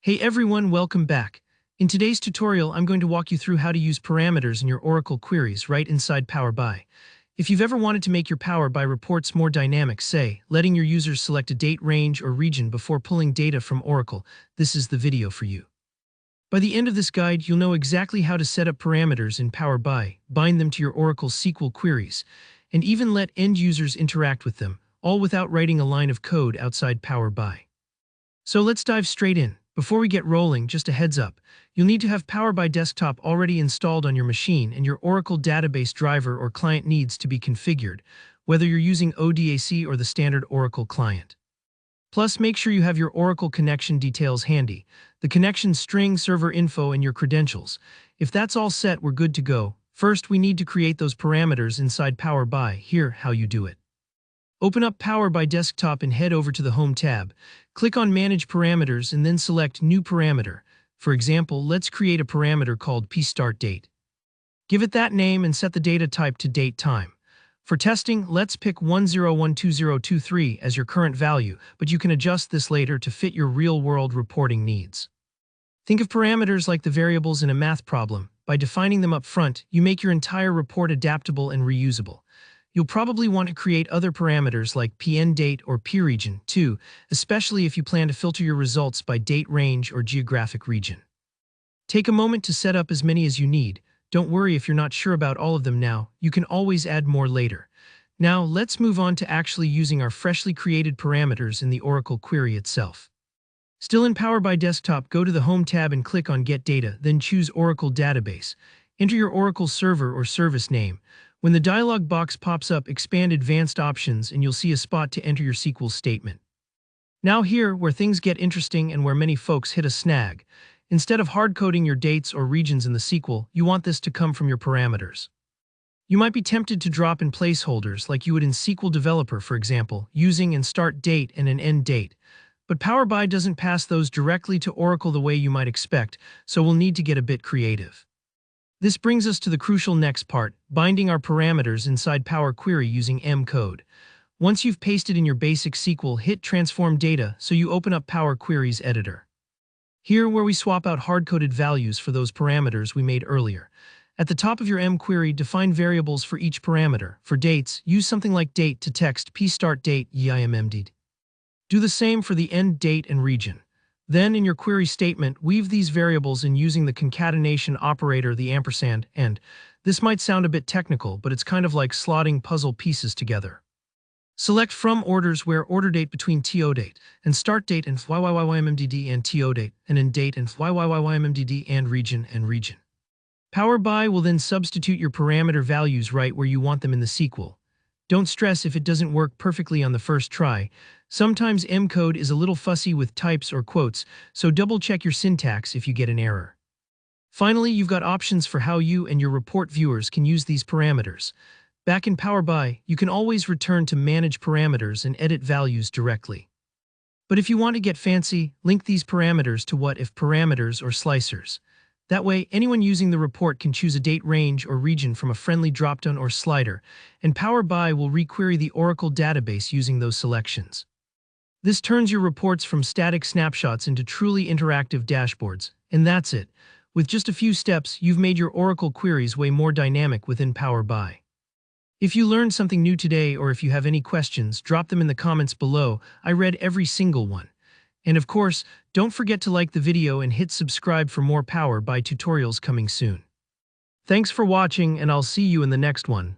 Hey everyone, welcome back. In today's tutorial, I'm going to walk you through how to use parameters in your Oracle queries right inside Power BI. If you've ever wanted to make your Power BI reports more dynamic, say, letting your users select a date range or region before pulling data from Oracle, this is the video for you. By the end of this guide, you'll know exactly how to set up parameters in Power BI, bind them to your Oracle SQL queries, and even let end users interact with them, all without writing a line of code outside Power BI. So let's dive straight in. Before we get rolling, just a heads up, you'll need to have Power BI Desktop already installed on your machine, and your Oracle database driver or client needs to be configured, whether you're using ODAC or the standard Oracle client. Plus, make sure you have your Oracle connection details handy, the connection string, server info, and your credentials. If that's all set, we're good to go. First, we need to create those parameters inside Power BI. Here, how you do it. Open up Power BI Desktop and head over to the Home tab. Click on Manage Parameters and then select New Parameter. For example, let's create a parameter called pStartDate. Give it that name and set the data type to date time. For testing, let's pick 1012023 as your current value, but you can adjust this later to fit your real-world reporting needs. Think of parameters like the variables in a math problem. By defining them up front, you make your entire report adaptable and reusable. You'll probably want to create other parameters like pNdate or pRegion too, especially if you plan to filter your results by date range or geographic region. Take a moment to set up as many as you need. Don't worry if you're not sure about all of them now, you can always add more later. Now let's move on to actually using our freshly created parameters in the Oracle query itself. Still in Power BI Desktop, go to the Home tab and click on Get Data, then choose Oracle Database. Enter your Oracle server or service name. When the dialog box pops up, expand Advanced Options and you'll see a spot to enter your SQL statement. Now here, where things get interesting and where many folks hit a snag. Instead of hard-coding your dates or regions in the SQL, you want this to come from your parameters. You might be tempted to drop in placeholders like you would in SQL Developer, for example, using an start date and an end date. But Power BI doesn't pass those directly to Oracle the way you might expect, so we'll need to get a bit creative. This brings us to the crucial next part, binding our parameters inside Power Query using M-code. Once you've pasted in your basic SQL, hit Transform Data so you open up Power Query's editor. Here where we swap out hard-coded values for those parameters we made earlier. At the top of your M-query, define variables for each parameter. For dates, use something like date to text pStartDate yimmd. Do the same for the end date and region. Then, in your query statement, weave these variables in using the concatenation operator, the ampersand, and this might sound a bit technical, but it's kind of like slotting puzzle pieces together. Select from orders where order date between TODate and start date and YYYYMMDD and TODate, and end date and YYYYMMDD and region. Power BI will then substitute your parameter values right where you want them in the SQL. Don't stress if it doesn't work perfectly on the first try. Sometimes M-code is a little fussy with types or quotes, so double-check your syntax if you get an error. Finally, you've got options for how you and your report viewers can use these parameters. Back in Power BI, you can always return to Manage Parameters and edit values directly. But if you want to get fancy, link these parameters to what-if parameters or slicers. That way, anyone using the report can choose a date range or region from a friendly dropdown or slider, and Power BI will requery the Oracle database using those selections. This turns your reports from static snapshots into truly interactive dashboards, and that's it. With just a few steps, you've made your Oracle queries way more dynamic within Power BI. If you learned something new today or if you have any questions, drop them in the comments below. I read every single one. And of course, don't forget to like the video and hit subscribe for more Power BI tutorials coming soon. Thanks for watching, and I'll see you in the next one.